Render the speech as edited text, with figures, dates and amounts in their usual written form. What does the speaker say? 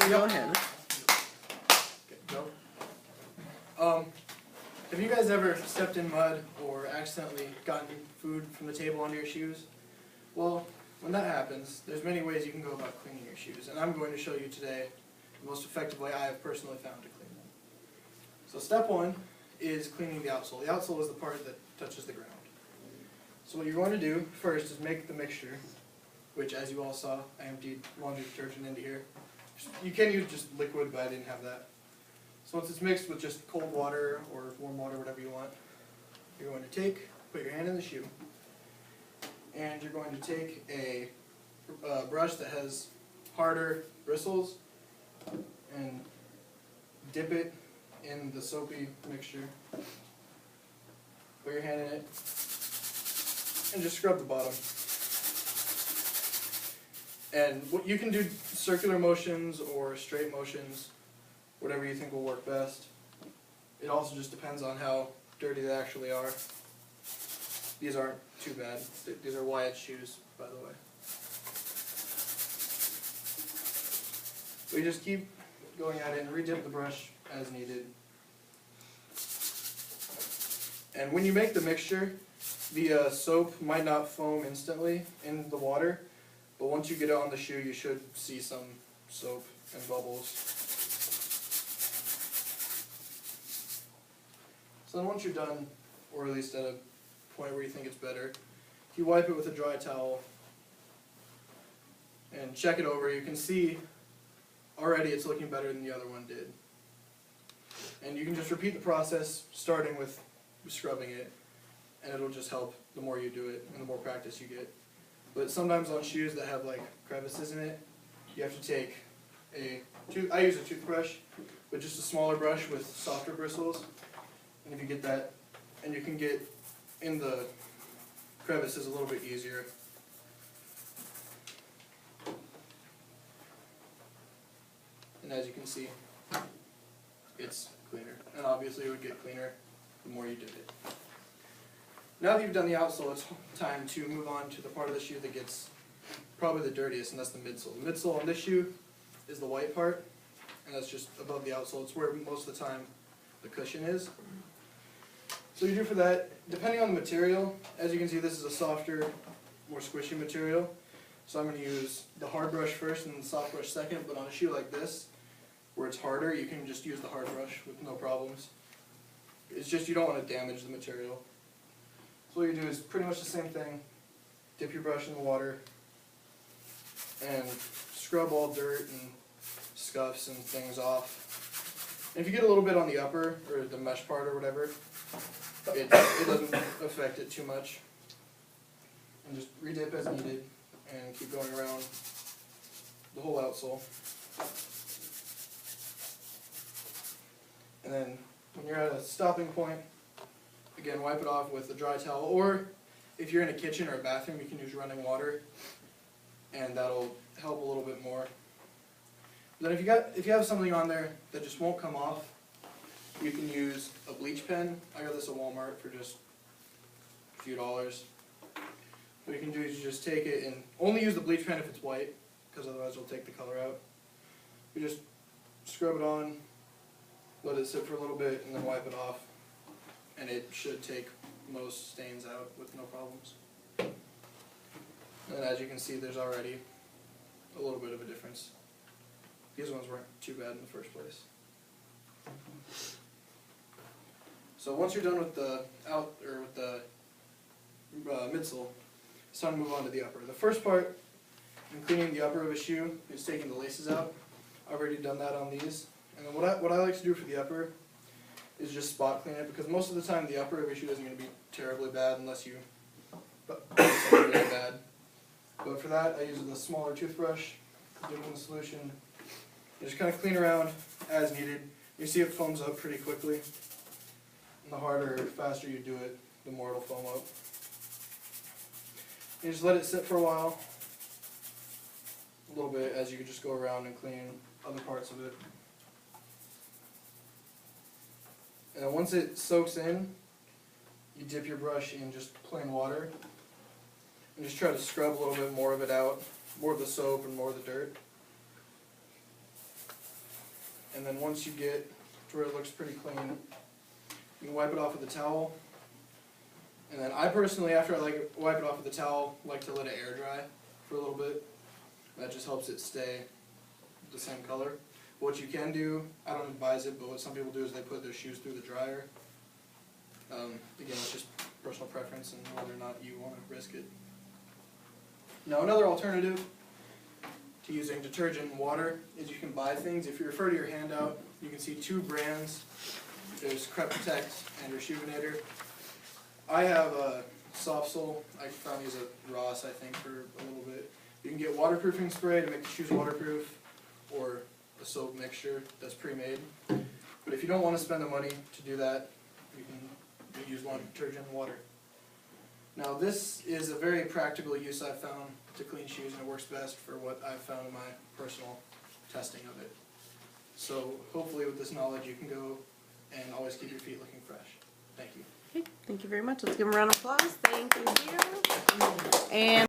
Go ahead. Okay, go. Have you guys ever stepped in mud or accidentally gotten food from the table onto your shoes? Well, when that happens, there's many ways you can go about cleaning your shoes, and I'm going to show you today the most effective way I have personally found to clean them. So step one is cleaning the outsole. The outsole is the part that touches the ground. So what you're going to do first is make the mixture, which, as you all saw, I emptied laundry detergent into here. You can use just liquid, but I didn't have that. So once it's mixed with just cold water or warm water, whatever you want, you're going to put your hand in the shoe, and you're going to take a brush that has harder bristles and dip it in the soapy mixture. Put your hand in it, and just scrub the bottom. And you can do circular motions or straight motions, whatever you think will work best. It also just depends on how dirty they actually are. These aren't too bad. These are Wyatt's shoes, by the way. We just keep going at it and re-dip the brush as needed. And when you make the mixture, the soap might not foam instantly in the water, but once you get it on the shoe, you should see some soap and bubbles. So then once you're done, or at least at a point where you think it's better, if you wipe it with a dry towel and check it over, you can see already it's looking better than the other one did. And you can just repeat the process, starting with scrubbing it, and it'll just help the more you do it and the more practice you get. But sometimes on shoes that have like crevices in it, you have to take I use a toothbrush, but just a smaller brush with softer bristles. And if you get that, and you can get in the crevices a little bit easier. And as you can see, it's cleaner. And obviously it would get cleaner the more you did it. Now that you've done the outsole, it's time to move on to the part of the shoe that gets probably the dirtiest, and that's the midsole. The midsole on this shoe is the white part, and that's just above the outsole. It's where most of the time the cushion is. So you do for that, depending on the material, as you can see, this is a softer, more squishy material. So I'm going to use the hard brush first and the soft brush second, but on a shoe like this, where it's harder, you can just use the hard brush with no problems. It's just you don't want to damage the material. So what you do is pretty much the same thing. Dip your brush in the water and scrub all dirt and scuffs and things off. And if you get a little bit on the upper, or the mesh part or whatever, it doesn't affect it too much. And just re-dip as needed and keep going around the whole outsole. And then when you're at a stopping point, again, wipe it off with a dry towel, or if you're in a kitchen or a bathroom, you can use running water, and that'll help a little bit more. Then if you have something on there that just won't come off, you can use a bleach pen. I got this at Walmart for just a few dollars. What you can do is you just take it and only use the bleach pen if it's white, because otherwise it'll take the color out. You just scrub it on, let it sit for a little bit, and then wipe it off. And it should take most stains out with no problems. And as you can see, there's already a little bit of a difference. These ones weren't too bad in the first place. So once you're done with the midsole, it's time to move on to the upper. The first part in cleaning the upper of a shoe is taking the laces out. I've already done that on these. And then what I like to do for the upper is just spot clean it, because most of the time the upper of your shoe isn't going to be terribly bad unless you do something really bad. But for that, I use the smaller toothbrush, dip in the solution, and just kind of clean around as needed. You see it foams up pretty quickly, and the harder or faster you do it, the more it'll foam up. You just let it sit for a while, a little bit, as you just go around and clean other parts of it. And then once it soaks in, you dip your brush in just plain water and just try to scrub a little bit more of it out, more of the soap and more of the dirt. and then once you get to where it looks pretty clean, you can wipe it off with a towel. And then I personally, after I wipe it off with a towel, like to let it air dry for a little bit. That just helps it stay the same color. What you can do, I don't advise it, but what some people do is they put their shoes through the dryer. Again, it's just personal preference and whether or not you want to risk it. Now another alternative to using detergent and water is you can buy things. If you refer to your handout, you can see two brands. There's Crep Protect and Rejuvenator. I have a soft sole. I found these at Ross, I think, for a little bit. You can get waterproofing spray to make the shoes waterproof, or a soap mixture that's pre-made. But if you don't want to spend the money to do that, you can use laundry detergent and water. Now this is a very practical use I've found to clean shoes, and it works best for what I've found in my personal testing of it. So hopefully with this knowledge you can go and always keep your feet looking fresh. Thank you. Okay, thank you very much. Let's give him a round of applause. Thank you. And